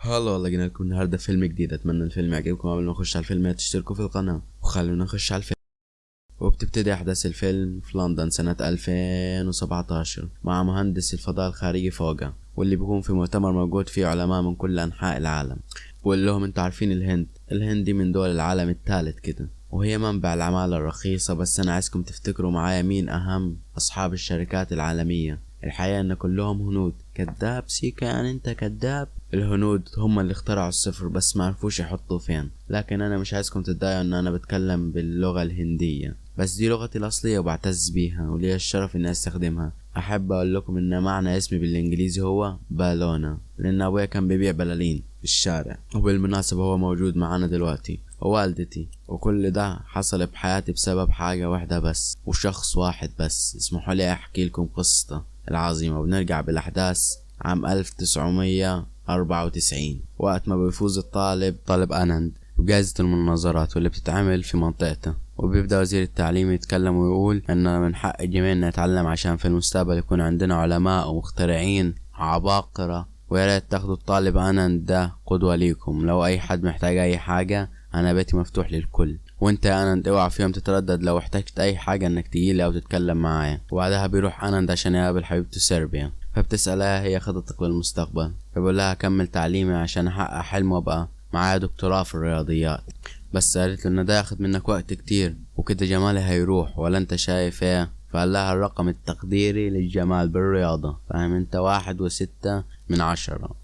هلا والله، جينا لكم النهارده فيلم جديد. اتمنى الفيلم يعجبكم. قبل ما نخش على الفيلم تشتركوا في القناه وخلونا نخش على الفيلم. وبتبتدي احداث الفيلم في لندن سنه 2017 مع مهندس الفضاء الخارجي فوجا، واللي بيكون في مؤتمر موجود فيه علماء من كل انحاء العالم. وقال لهم انتوا عارفين الهند دي من دول العالم الثالث كده، وهي منبع العمالة الرخيصة. بس انا عايزكم تفتكروا معايا مين اهم اصحاب الشركات العالمية. الحقيقة ان كلهم هنود. كذاب سيكا، يعني انت كذاب. الهنود هم اللي اخترعوا الصفر بس ما عرفوش يحطوا فين. لكن انا مش عايزكم تتضايقوا ان انا بتكلم باللغة الهندية، بس دي لغتي الاصلية وبعتز بيها ولي الشرف اني استخدمها. احب اقول لكم ان معنى اسمي بالانجليزي هو بالونا، لان ابويا كان بيبيع بلالين في الشارع، وبالمناسبة هو موجود معانا دلوقتي، ووالدتي. وكل ده حصل بحياتي بسبب حاجة واحدة بس وشخص واحد بس. اسمحوا لي احكي لكم قصته العظيمة. وبنرجع بالاحداث عام 1994 وقت ما بيفوز طالب آنند بجائزة المناظرات واللي بتتعمل في منطقته. وبيبدأ وزير التعليم يتكلم ويقول ان من حق الجميع نتعلم عشان في المستقبل يكون عندنا علماء ومخترعين عباقرة. ويا ريت تاخدوا الطالب آنند ده قدوة ليكم. لو اي حد محتاج اي حاجة انا بيتي مفتوح للكل. وانت يا آنند اوعى في يوم تتردد لو احتجت اي حاجة انك تجيلي او تتكلم معايا. وبعدها بيروح آنند عشان يقابل حبيبته سيربيا، فبتسألها هي خطتك للمستقبل. فبقول لها اكمل تعليمي عشان احقق حلم وابقى معايا دكتوراه في الرياضيات. بس قالت له ان ده ياخد منك وقت كتير وكده جمالي هيروح، ولا انت شايف ايه؟ فقال لها الرقم التقديري للجمال بالرياضة، فاهم انت، 1.6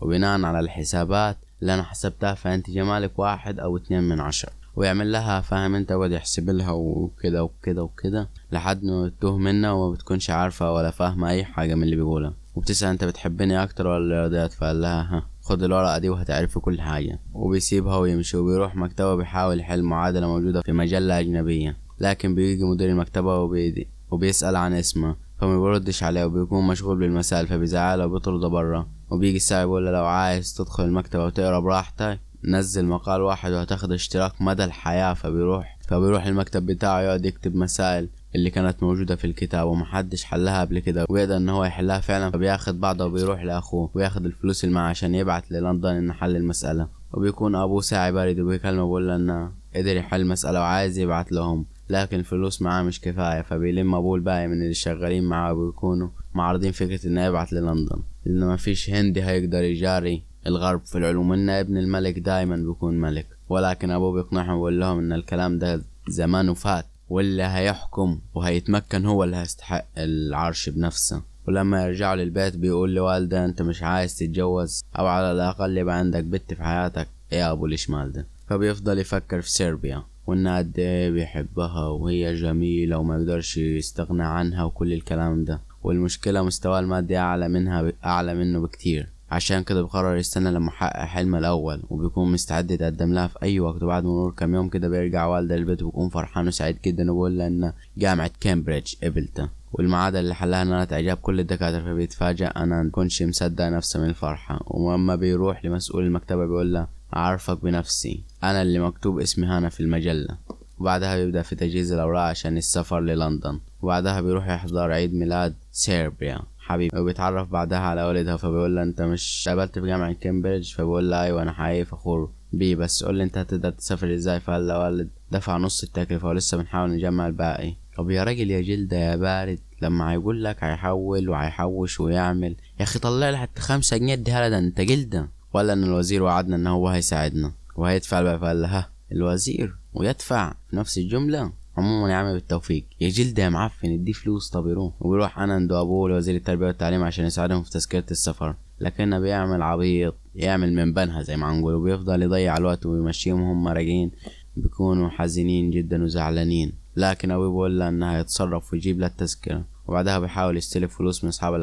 وبناء على الحسابات اللي انا حسبتها فانت جمالك 1 أو 2 من 10. ويعمل لها فاهم انت، يقعد يحسب لها وكده وكده وكده لحد ما تتوه منها وما بتكونش عارفة ولا فاهمة اي حاجة من اللي بيقولها. وبتسأل انت بتحبني اكتر ولا الرياضيات؟ فقال لها ها، خد الورقة دي وهتعرفي كل حاجة. وبيسيبها ويمشي وبيروح مكتبه بيحاول يحل معادلة موجودة في مجلة أجنبية. لكن بيجي مدير المكتبة وبيسأل عن اسمه فما بيردش عليه وبيكون مشغول بالمسائل، فبيزعله وبيطرده برا. وبيجي الساعة يقول له لو عايز تدخل المكتبة وتقرا براحتك نزل مقال واحد وهتاخد اشتراك مدى الحياة. فبيروح المكتب بتاعه يقعد يكتب مسائل اللي كانت موجودة في الكتاب ومحدش حلها قبل كده، ويقدر ان هو يحلها فعلا. فبياخد بعضه وبيروح لاخوه وياخد الفلوس اللي معاه عشان يبعت للندن ان حل المسألة. وبيكون ابوه ساعي بارد وبيكلمه بيقول له انه قدر يحل المسألة وعايز يبعت لهم، لكن الفلوس معاه مش كفاية. فبيلم ابوه الباقي من اللي شغالين معاه وبيكونوا معارضين فكرة انه يبعت للندن، لان مفيش هندي هيقدر يجاري الغرب في العلوم، ان ابن الملك دايما بيكون ملك. ولكن ابوه بيقنعهم ويقول لهم ان الكلام ده زمانه فات، واللي هيحكم وهيتمكن هو اللي هيستحق العرش بنفسه. ولما يرجعوا للبيت بيقول لوالده انت مش عايز تتجوز او على الاقل يبقى عندك بنت في حياتك يا ابو الاشمال ده؟ فبيفضل يفكر في صربيا وان قد ايه بيحبها وهي جميلة وما يقدرش يستغنى عنها وكل الكلام ده. والمشكلة مستواه المادي اعلى منه بكتير، عشان كده بقرر يستنى لما يحقق حلمه الاول وبيكون مستعد يتقدم لها في اي وقت. وبعد مرور كام يوم كده بيرجع والده البيت وبيكون فرحان وسعيد جدا وبيقول لها ان جامعة كامبريدج قبلته والمعادلة اللي حلها نالت اعجاب كل الدكاترة. فبيتفاجأ انا مكنش مصدق نفسه من الفرحة. ولما بيروح لمسؤول المكتبة بيقول له اعرفك بنفسي، انا اللي مكتوب اسمي هنا في المجلة. وبعدها بيبدأ في تجهيز الأوراق عشان السفر للندن. وبعدها بيروح يحضر عيد ميلاد سيربيا حبيبي، وبيتعرف بعدها على والدها. فبيقول له انت مش قابلت في جامعة كامبريدج؟ فبيقول له ايوه انا حقيقي فخور بيه، بس قول لي انت هتقدر تسافر ازاي؟ فقال له والد دفع نص التكلفة ولسه بنحاول نجمع الباقي. طب يا راجل يا جلدة يا بارد، لما هيقول لك هيحول وهيحوش ويعمل، يا اخي طلع لي حتى 5 جنيه اديها ده انت جلدة. ولا ان الوزير وعدنا ان هو هيساعدنا وهيدفع الباقي؟ فقال له ها، الوزير ويدفع في نفس الجملة؟ عموما يا عم بالتوفيق يا جلد يا معفن، اديه فلوس. طب يروح وبيروح آنند وابوه لوزير التربية والتعليم عشان يساعدهم في تذكرة السفر، لكنه بيعمل عبيط، يعمل من بنها زي ما هنقول، وبيفضل يضيع الوقت ويمشيهم هم راجعين بيكونوا حزينين جدا وزعلانين. لكن ابوه بيقول له انه هيتصرف ويجيب له التذكرة. وبعدها بيحاول يستلف فلوس من اصحابه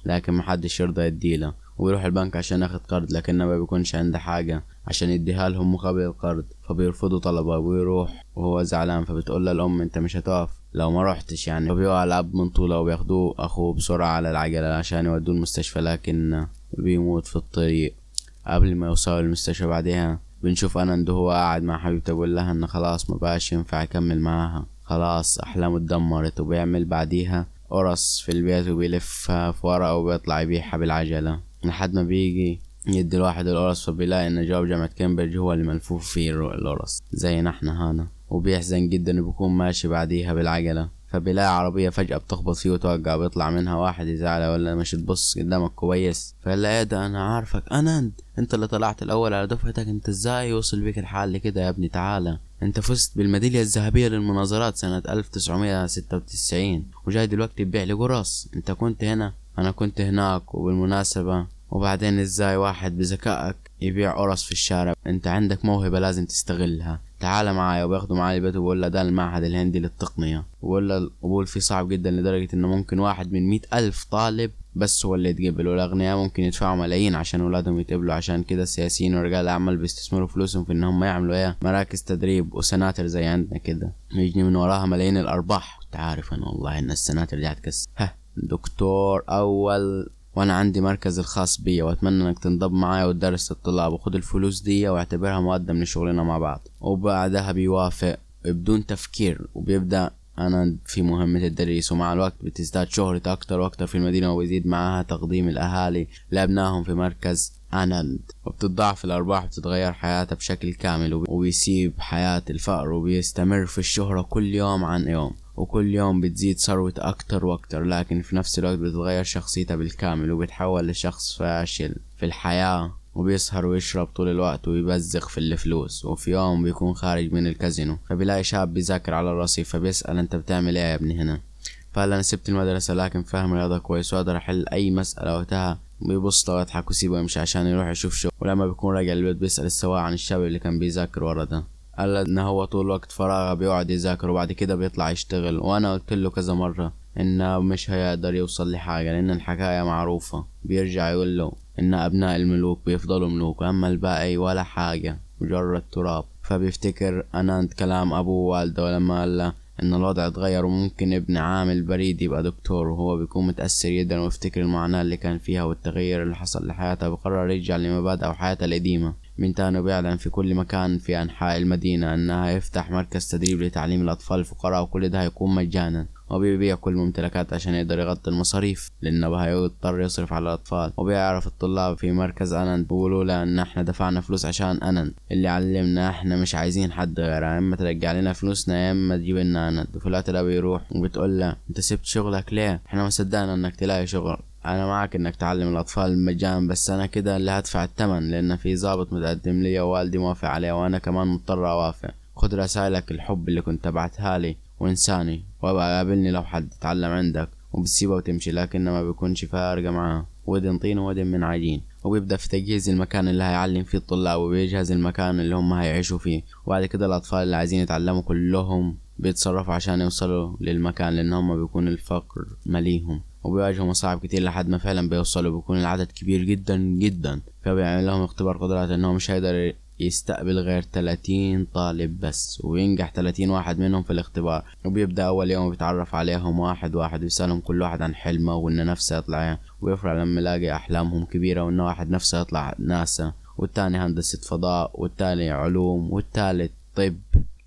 لكن محدش يرضى يديله. ويروح البنك عشان ياخد قرض لكنه ما بيكونش عنده حاجة عشان يديها لهم مقابل القرض، فبيرفضوا طلبه. ويروح وهو زعلان. فبتقول له الام انت مش هتقف لو ما روحتش يعني. فبيقع الاب من طوله وبياخدوه اخوه بسرعة على العجلة عشان يودوه المستشفى، لكن بيموت في الطريق قبل ما يوصلوا المستشفى. بعدها بنشوف آنند وهو قاعد مع حبيبته بيقول لها ان خلاص ما بقاش ينفع يكمل معاها، خلاص احلامه اتدمرت. وبيعمل بعديها قرص في البيت وبيلفها في ورقة وبيطلع يبيعها بالعجلة لحد ما بيجي يدي الواحد القرص، فبيلاقي ان جواب جامعة كامبريدج هو اللي ملفوف فيه القرص زينا احنا هنا، وبيحزن جدا وبيكون ماشي بعديها بالعجلة، فبيلاقي عربية فجأة بتخبط فيه وتوقع، بيطلع منها واحد يزعله ولا مش تبص قدامك كويس، فقال ايه ده انا عارفك انت اللي طلعت الاول على دفعتك، انت ازاي يوصل بيك الحال كده يا ابني؟ تعالى انت فزت بالميدالية الذهبية للمناظرات سنة 1996 وجاي دلوقتي تبيع لي قرص، انت كنت هنا انا كنت هناك، وبالمناسبة وبعدين ازاي واحد بذكائك يبيع قرص في الشارع؟ انت عندك موهبة لازم تستغلها، تعال معايا. وبياخده معاه البيت وبقول له ده المعهد الهندي للتقنية، وبقول له القبول فيه صعب جدا لدرجة انه ممكن واحد من 100,000 طالب بس هو اللي يتقبل، والأغنياء ممكن يدفعوا ملايين عشان ولادهم يتقبلوا. عشان كده السياسيين ورجال الأعمال بيستثمروا فلوسهم في إن هم يعملوا مراكز تدريب وسناتر زي عندنا كده، يجني من وراها ملايين الأرباح. انت عارف أنا والله إن السناتر دي هتكسب. دكتور أول وانا عندي مركز الخاص بيا، واتمنى انك تنضم معايا وتدرس الطلاب، وخد الفلوس دي واعتبرها مقدم لشغلنا مع بعض. وبعدها بيوافق بدون تفكير، وبيبدأ أنا في مهمة التدريس، ومع الوقت بتزداد شهرته أكتر وأكتر في المدينة، ويزيد معاها تقديم الأهالي لأبنائهم في مركز آناند، وبتضاعف الأرباح، بتتغير حياتها بشكل كامل، وبيسيب حياة الفقر، وبيستمر في الشهرة كل يوم عن يوم، وكل يوم بتزيد ثروته أكتر وأكتر، لكن في نفس الوقت بتتغير شخصيته بالكامل، وبيتحول لشخص فاشل في الحياة، وبيسهر ويشرب طول الوقت ويبزق في الفلوس. وفي يوم بيكون خارج من الكازينو، فبيلاقي شاب بيذاكر على الرصيف، فبيسأل انت بتعمل ايه يا ابني هنا؟ فقال انا سبت المدرسة لكن فاهم رياضة كويس واقدر احل اي مسألة وقتها. بيبص له ويضحك ويسيبه يمشي عشان يروح يشوف شغل. ولما بيكون راجع البيت بيسأل السواق عن الشاب اللي كان بيذاكر ورا ده، قال ان هو طول وقت فراغه بيقعد يذاكر وبعد كده بيطلع يشتغل. وانا قلت له كذا مرة انه مش هيقدر يوصل لحاجة لان الحكاية معروفة. بيرجع يقول له ان ابناء الملوك بيفضلوا ملوك، اما الباقي ولا حاجة مجرد تراب. فبيفتكر انا كلام ابوه ووالده ولما قال له ان الوضع اتغير وممكن ابن عامل بريد يبقى دكتور، وهو بيكون متأثر جدا ويفتكر المعاناة اللي كان فيها والتغير اللي حصل لحياته. بقرر يرجع لمبادئه وحياته القديمة. من تاني بيعلن في كل مكان في أنحاء المدينة أنها يفتح مركز تدريب لتعليم الأطفال الفقراء، وكل ده هيكون مجانا، وبيبيع كل ممتلكاته عشان يقدر يغطي المصاريف لأنه هيضطر يصرف على الأطفال. وبيعرف الطلاب في مركز أنند بيقولوا له إن احنا دفعنا فلوس عشان أنند اللي علمنا، احنا مش عايزين حد غيره، اما ترجع لنا فلوسنا يا اما تجيب لنا أنند. وفي الوقت ده بيروح وبتقول له انت سبت شغلك ليه؟ احنا ما صدقنا انك تلاقي شغل، انا معك انك تعلم الاطفال المجان، بس انا كده اللي هدفع الثمن لان في ضابط متقدم لي ووالدي موافق عليه وانا كمان مضطر اوافق. خد رسائلك الحب اللي كنت بعتها لي وانساني، وابقى قابلني لو حد اتعلم عندك. وبتسيبه وتمشي، لكن ما بيكونش فارقة معاه، ودن طين ودن من عجين. وبيبدأ في تجهيز المكان اللي هيعلم فيه الطلاب، وبيجهز المكان اللي هم هيعيشوا فيه. وبعد كده الأطفال اللي عايزين يتعلموا كلهم بيتصرفوا عشان يوصلوا للمكان لأن هم بيكون الفقر مليهم، وبيواجهوا مصاعب كتير لحد ما فعلا بيوصلوا. بيكون العدد كبير جدا جدا، فبيعمل لهم اختبار قدرات انهم مش هيقدر يستقبل غير 30 طالب بس، وينجح 30 واحد منهم في الاختبار. وبيبدأ أول يوم بيتعرف عليهم واحد واحد، ويسألهم كل واحد عن حلمه وإن نفسه يطلع ويفرح لما يلاقي أحلامهم كبيرة، وإن واحد نفسه يطلع ناسا، والتاني هندسة فضاء، والتاني علوم، والتالت طب.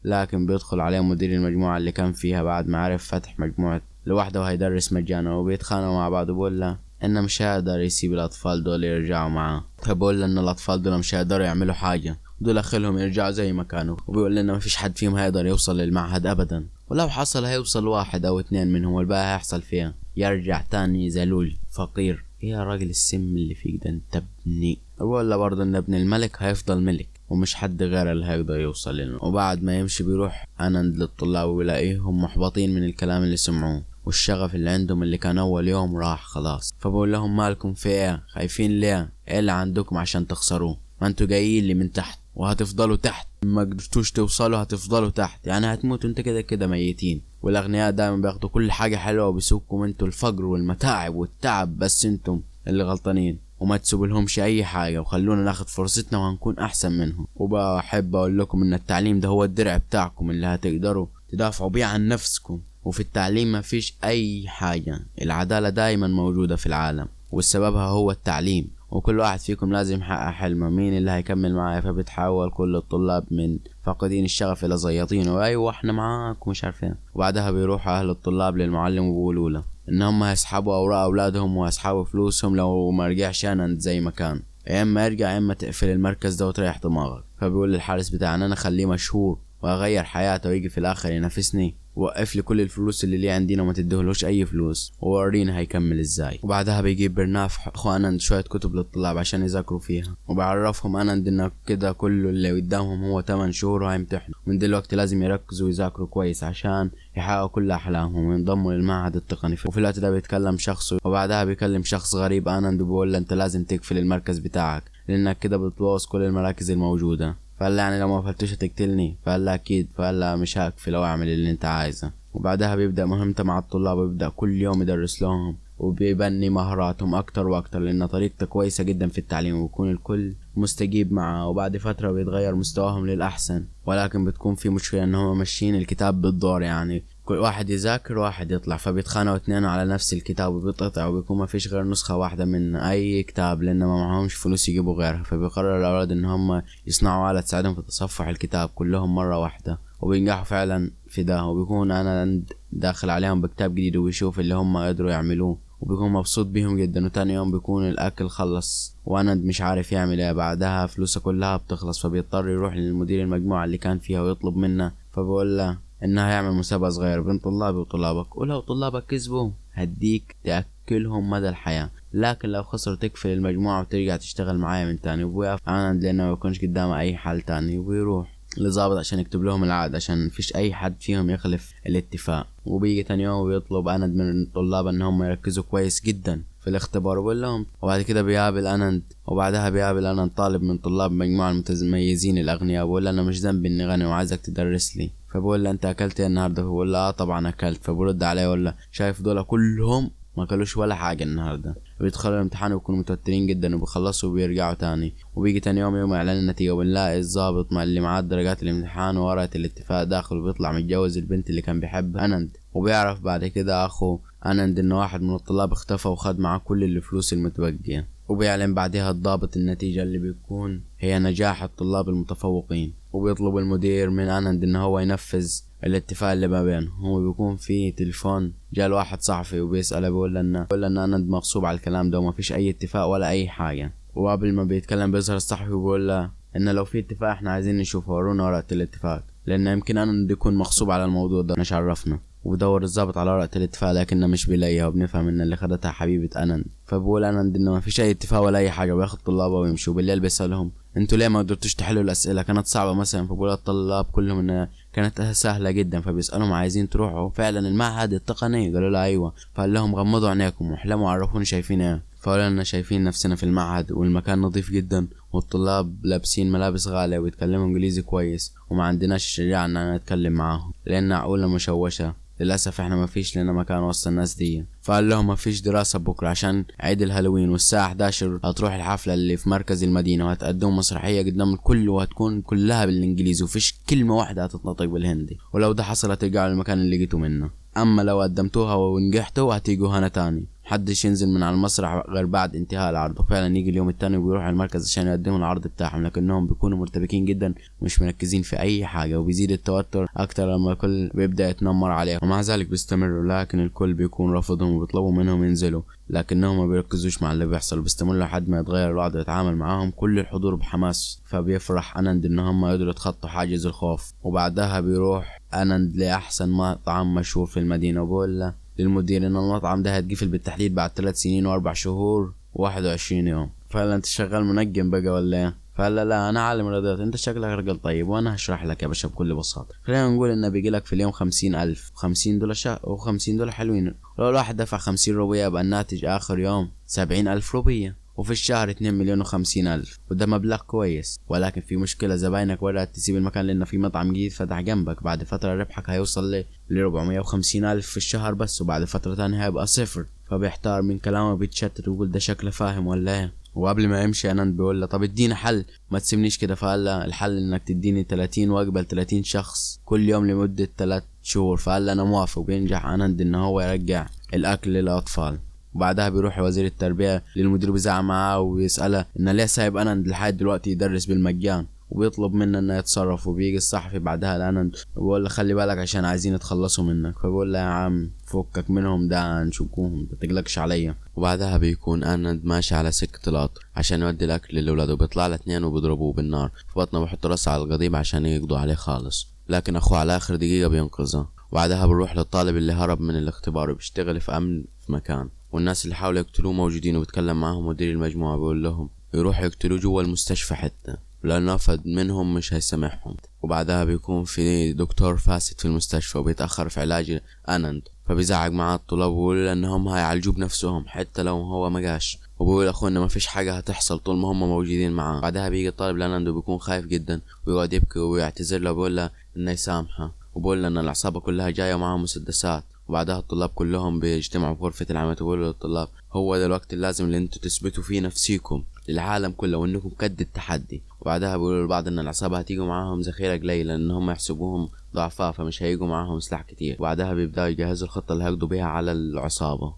لكن بيدخل عليه مدير المجموعة اللي كان فيها بعد ما عرف فتح مجموعة لوحده وهيدرس مجانا، وبيتخانقوا مع بعض. وبقول له انه مش هيقدر يسيب الاطفال دول يرجعوا معاه، فبقول له ان الاطفال دول مش هيقدروا يعملوا حاجة، دول اخلهم يرجعوا زي ما كانوا. وبيقول لنا مفيش حد فيهم هيقدر يوصل للمعهد ابدا، ولو حصل هيوصل واحد او اتنين منهم، والباقي هيحصل فيها يرجع تاني ذلول فقير. ايه يا راجل السم اللي فيك ده انت ابني. بقول له برضه ان ابن الملك هيفضل ملك ومش حد غير اللي هيقدر يوصل لنا. وبعد ما يمشي بيروح أنند للطلاب ويلاقيهم محبطين من الكلام اللي سمعوه، والشغف اللي عندهم اللي كان أول يوم راح خلاص. فبقول لهم مالكم في ايه؟ خايفين ليه؟ ايه اللي عندكم عشان تخسروه؟ ما انتوا جايين لي من تحت وهتفضلوا تحت، ما قدرتوش توصلوا هتفضلوا تحت، يعني هتموتوا انت كده كده ميتين. والاغنياء دايما بياخدوا كل حاجة حلوة وبيسوقكم انتوا الفقر والمتاعب والتعب، بس انتم اللي غلطانين، وما تسيبوا لهمش اي حاجة وخلونا ناخد فرصتنا وهنكون احسن منهم. وبحب اقول لكم ان التعليم ده هو الدرع بتاعكم اللي هتقدروا تدافعوا بيه عن نفسكم. وفي التعليم ما فيش اي حاجة، العدالة دايما موجودة في العالم والسببها هو التعليم، وكل واحد فيكم لازم يحقق حلمه. مين اللي هيكمل معايا؟ فبتحول كل الطلاب من فاقدين الشغف الى زياطين، وايوه احنا معاك ومش عارفين. وبعدها بيروحوا اهل الطلاب للمعلم وبيقولوا له ان هم هيسحبوا اوراق اولادهم وهيسحبوا فلوسهم لو ما رجعش أنند زي ما كان. يا اما يرجع يا اما تقفل المركز ده وتريح دماغك. فبيقول للحارس بتاعنا انا اخليه مشهور واغير حياته ويجي في الاخر ينافسني، وقف لي كل الفلوس اللي ليه عندنا وما تديهولوش اي فلوس وورينا هيكمل ازاي. وبعدها بيجيب برناف اخو انند شويه كتب للطلاب عشان يذاكروا فيها، وبيعرفهم انند ان كده كله اللي قدامهم هو 8 شهور وهيمتحنوا، ومن دلوقتي لازم يركزوا ويذاكروا كويس عشان يحققوا كل احلامهم وينضموا للمعهد التقني. وفي الوقت ده بيتكلم شخص، وبعدها بيكلم شخص غريب انند وبيقول له انت لازم تقفل المركز بتاعك لانك كده بتبوظ كل المراكز الموجوده. فقال يعني لو ما قفلتوش هتقتلني؟ فقال اكيد. فقال مش هقفل لو اعمل اللي انت عايزه. وبعدها بيبدأ مهمته مع الطلاب، ويبدأ كل يوم يدرس لهم وبيبني مهاراتهم اكتر واكتر، لان طريقته كويسة جدا في التعليم ويكون الكل مستجيب معه. وبعد فترة بيتغير مستواهم للأحسن، ولكن بتكون في مشكلة ان هم ماشيين الكتاب بالدور، يعني كل واحد يذاكر واحد يطلع، فبيتخانقوا اتنين على نفس الكتاب وبيتقطع، وبيكون ما فيش غير نسخة واحدة من اي كتاب لان ما معهمش فلوس يجيبوا غيرها. فبيقرر الاولاد ان هم يصنعوا آلة تساعدهم في تصفح الكتاب كلهم مرة واحدة، وبينجحوا فعلا في ده. وبيكون انا داخل عليهم بكتاب جديد وبيشوف اللي هم قدروا يعملوه وبيكون مبسوط بيهم جدا. وتاني يوم بيكون الاكل خلص واند مش عارف يعمل ايه، بعدها فلوسه كلها بتخلص، فبيضطر يروح للمدير المجموعة اللي كان فيها ويطلب منه. فبقول له انه هيعمل مسابقة صغيرة بين طلابي وطلابك، ولو طلابك كسبوا هديك تأكلهم مدى الحياة، لكن لو خسر تقفل المجموعة وترجع تشتغل معايا من تاني. وبيقف عند لانه ما يكونش قدامه اي حل تاني، وبيروح لظابط عشان يكتب لهم العقد عشان مفيش اي حد فيهم يخلف الاتفاق. وبيجي تاني يوم وبيطلب انند من الطلاب ان هم يركزوا كويس جدا في الاختبار وبقول لهم. وبعد كده بيقابل انند، وبعدها بيقابل انند طالب من طلاب مجموعة المتميزين الاغنياء، بقول انا مش ذنبي اني غني وعايزك تدرس لي. فبقول له انت اكلت ايه النهارده؟ فبقول له طبعا اكلت. فبرد عليه يقول له شايف دول كلهم ما كلوش ولا حاجة النهاردة. بيدخلوا الامتحان ويكونوا متوترين جدا وبيخلصوا وبيرجعوا تاني. وبيجي تاني يوم اعلان النتيجة، وبنلاقي الضابط مع اللي معاه درجات الامتحان وورقة الاتفاق داخل، وبيطلع متجوز البنت اللي كان بيحبها انند. وبيعرف بعد كده اخو انند ان واحد من الطلاب اختفى وخد معاه كل الفلوس المتبقية. وبيعلن بعدها الضابط النتيجة اللي بيكون هي نجاح الطلاب المتفوقين، وبيطلب المدير من انند ان هو ينفذ الاتفاق اللي ما بينهم. هو بيكون في تليفون جاء واحد صحفي وبيسأله، بيقول لنا انند مغصوب على الكلام ده وما فيش اي اتفاق ولا اي حاجة. وقبل ما بيتكلم بيظهر الصحفي وبيقول له ان لو في اتفاق احنا عايزين نشوفه، ورونا ورقة الاتفاق، لان يمكن انند يكون مغصوب على الموضوع ده مش عرفنا. وبدور الضابط على ورقة الاتفاق لكنه مش بيلاقيها، وبنفهم ان اللي خدتها حبيبة انند. فبقول انند انه ما فيش اي اتفاق ولا اي حاجة، وياخد طلابه ويمشي. وبالليل بيسألهم انتوا ليه ما قدرتوش تحلوا الاسئلة؟ كانت صعبة مثلا؟ فبقول الطلاب كلهم انها كانت سهلة جدا. فبيسألهم عايزين تروحوا فعلا المعهد التقني؟ قالوا له ايوه. فقال لهم غمضوا عينيكم واحلموا عرفوني شايفين ايه. فقالوا لنا شايفين نفسنا في المعهد والمكان نظيف جدا والطلاب لابسين ملابس غالية ويتكلموا انجليزي كويس، وما عندناش الشجاعة اننا نتكلم معاهم لان عقولنا مشوشة. للأسف احنا ما فيش لنا مكان وسط الناس دي. فقال لهم ما فيش دراسة بكرة عشان عيد الهالوين، والساعة 11 هتروح الحفلة اللي في مركز المدينة وهتقدم مسرحية قدام الكل وهتكون كلها بالانجليزي وفيش كلمة واحدة هتتنطق بالهندي، ولو ده حصل هترجعوا للمكان اللي جيتوا منه. اما لو قدمتوها ونجحتوا هتيجوا هنا تاني. محدش ينزل من على المسرح غير بعد انتهاء العرض. وفعلا يجي اليوم التاني وبيروحوا المركز عشان يقدموا العرض بتاعهم، لكنهم بيكونوا مرتبكين جدا ومش مركزين في اي حاجة، وبيزيد التوتر اكتر لما الكل بيبدأ يتنمر عليهم. ومع ذلك بيستمروا، لكن الكل بيكون رافضهم وبيطلبوا منهم ينزلوا، لكنهم ما بيركزوش مع اللي بيحصل. بيستمروا لحد ما يتغير الوضع ويتعامل معاهم كل الحضور بحماس. فبيفرح انند ان هم يقدروا يتخطوا حاجز الخوف. وبعدها بيروح انند لاحسن مطعم مشهور في المدينة، وبقول له للمدير ان المطعم ده هتقفل بالتحديد بعد 3 سنين و4 شهور و21 يوم. فقال انت شغال منجم بقى ولا ايه؟ فقال لا انا عالم رياضيات، انت شكلك راجل طيب وانا هشرح لك يا باشا بكل بساطة. خلينا نقول ان بيجيلك في اليوم 50,000 $50 و$50 حلوين. لو الواحد دفع 50 روبية يبقى الناتج اخر يوم 70,000 روبية، وفي الشهر 2,050,000، وده مبلغ كويس. ولكن في مشكلة، زباينك بدأت تسيب المكان لأن في مطعم جديد فتح جنبك. بعد فترة ربحك هيوصل ل 450,000 في الشهر بس، وبعد فترة تانية هيبقى 0. فبيحتار من كلامه بيتشتت ويقول ده شكله فاهم ولا ايه. وقبل ما يمشي انند بيقول له طب ادينا حل ما تسيبنيش كده. فقال له الحل انك تديني 30 وجبة ل 30 شخص كل يوم لمدة 3 شهور. فقال له انا موافق. وبينجح انند ان هو يرجع الاكل للاطفال. وبعدها بيروح وزير التربية للمدير بيزعق معاه ويسأله ان ليه سايب انند لحد دلوقتي يدرس بالمجان. وبيطلب منا انه يتصرف. وبيجي الصحفي بعدها لآناند وبيقول له خلي بالك عشان عايزين يتخلصوا منك. فبيقول له يا عم فكك منهم، ده هنشوفوهم متقلقش عليا. وبعدها بيكون آناند ماشي على سكة القطر عشان يودي الأكل للولاد، وبيطلع له 2 وبيضربوه بالنار في بطنه، بيحطوا راسه على القضيب عشان يقضوا عليه خالص، لكن أخوه على آخر دقيقة بينقذه. وبعدها بنروح للطالب اللي هرب من الاختبار وبيشتغل في أمن في مكان، والناس اللي حاولوا يقتلوه موجودين، وبيتكلم معهم مدير المجموعة بيقول لهم يروحوا يقتلوه جوا المستشفى حتى، لأنه أفد منهم مش هيسامحهم. وبعدها بيكون في دكتور فاسد في المستشفى وبيتأخر في علاج آناند، فبيزعق مع الطلاب وبيقول انهم هيعالجوه بنفسهم حتى لو هو ما جاش، وبيقول اخونا ما فيش حاجه هتحصل طول ما هم موجودين معاه. بعدها بيجي الطالب لآناند وبيكون خايف جدا ويقعد يبكي ويعتذر له، وبيقول له انه يسامحه، وبيقول له ان العصابه كلها جايه ومعاهم مسدسات. وبعدها الطلاب كلهم بيجتمعوا في غرفه العمل وبيقولوا للطلاب هو ده الوقت اللازم اللي انتوا تثبتوا فيه نفسيكم للعالم كله وانكم قد التحدي. وبعدها بيقولوا لبعض ان العصابه هتيجوا معاهم ذخيره قليله لان هم يحسبوهم ضعفاء فمش هيجوا معاهم سلاح كتير. وبعدها بيبداوا يجهزوا الخطه اللي هيقضوا بيها على العصابه.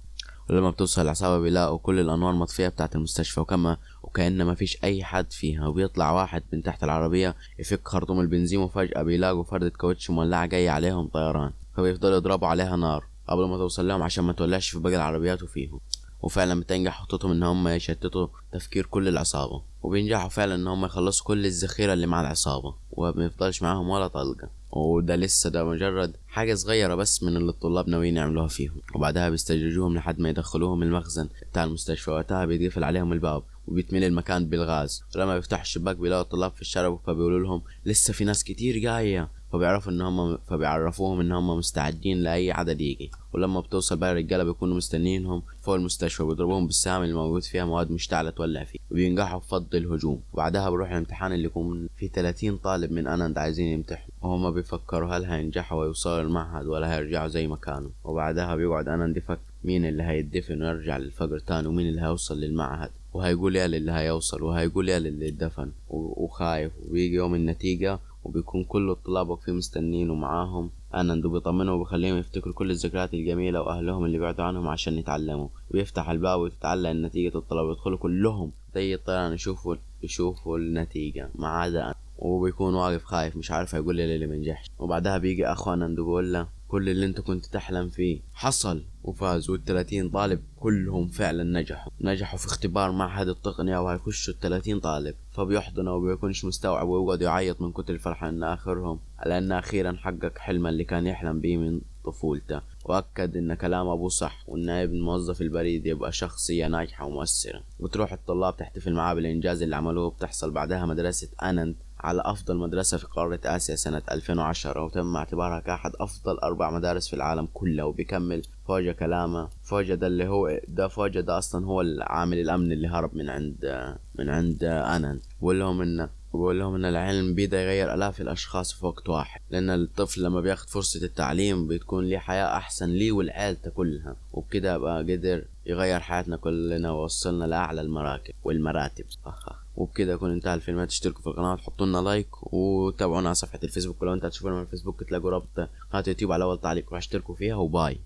ولما بتوصل العصابه بيلاقوا كل الانوار مطفيه بتاعه المستشفى وكأن ما فيش اي حد فيها، وبيطلع واحد من تحت العربيه يفك خرطوم البنزين، وفجاه بيلاقوا فردة كاوتش مولعه جايه عليهم طيران، فبيفضلوا يضربوا عليها نار قبل ما توصل لهم عشان ما تولعش في باقي العربيات وفيهم. وفعلا بتنجح خطتهم ان هم يشتتوا تفكير كل العصابة، وبينجحوا فعلا ان هم يخلصوا كل الذخيرة اللي مع العصابة وميفضلش معاهم ولا طلقة. وده لسه ده مجرد حاجة صغيرة بس من اللي الطلاب ناويين يعملوها فيهم. وبعدها بيستدرجوهم لحد ما يدخلوهم المخزن بتاع المستشفى، وقتها بيقفل عليهم الباب وبيتملي المكان بالغاز. ولما يفتحوا الشباك بيلاقوا الطلاب في الشارع، فبيقولوا لهم لسه في ناس كتير جاية، فبيعرفوهم ان هم مستعدين لاي عدد يجي. ولما بتوصل بقى الرجاله بيكونوا مستنيينهم فوق المستشفى وبيضربوهم بالسهام اللي موجود فيها مواد مشتعله تولع فيه، وبينجحوا في فض الهجوم. وبعدها بروح الامتحان اللي يكون فيه 30 طالب من آناند عايزين يمتحنوا، وهم بيفكروا هل هينجحوا ويوصلوا المعهد ولا هيرجعوا زي ما كانوا. وبعدها بيقعد آناند يفكر مين اللي هيدفن ويرجع للفجر تاني، ومين اللي هيوصل للمعهد، وهيقول يا للي هيوصل وهيقول يا للي اتدفن وخايف. وبيجي يوم النتيجة وبيكون كل الطلاب واقفين مستنين ومعاهم آناند، وبيطمنوا وبيخليهم يفتكروا كل الذكريات الجميلة وأهلهم اللي بعدوا عنهم عشان يتعلموا. ويفتح الباب وتتعلق نتيجة الطلاب، يدخلوا كلهم زي الطيران يشوفوا النتيجة ما عدا آناند، وبيكون واقف خايف مش عارف هيقول لي اللي منجحش. وبعدها بيجي أخو آناند وبيقول له كل اللي انت كنت تحلم فيه حصل وفاز، وال30 طالب كلهم فعلا نجحوا في اختبار معهد التقنية وهيخشوا ال30 طالب. فبيحضنه وبيكونش مستوعب ويقعد يعيط من كتر الفرحة ان اخرهم على ان اخيرا حقق حلمه اللي كان يحلم بيه من طفولته. واكد ان كلام ابوه صح، وان ابن موظف البريد يبقى شخصية ناجحة ومؤثرة. وتروح الطلاب تحتفل معاه بالانجاز اللي عملوه. بتحصل بعدها مدرسة آناند على أفضل مدرسة في قارة آسيا سنة 2010، وتم اعتبارها كأحد أفضل 4 مدارس في العالم كله. وبيكمل فوجا كلامه. فوجا ده أصلا هو العامل الأمن اللي هرب من عند آناند. بقول لهم إن العلم بيقدر يغير آلاف الأشخاص في وقت واحد، لأن الطفل لما بياخد فرصة التعليم بتكون ليه حياة أحسن ليه والعيلة كلها، وبكده بقى قدر يغير حياتنا كلنا ووصلنا لأعلى المراتب. وبكده يكون انتهى الفيلم. تشتركوا في القناة وتحطوا لنا لايك وتابعونا على صفحة الفيسبوك، ولو انت هتشوفونا من الفيسبوك تلاقوا رابط قناة يوتيوب على أول تعليق، روحوا اشتركوا فيها وباي.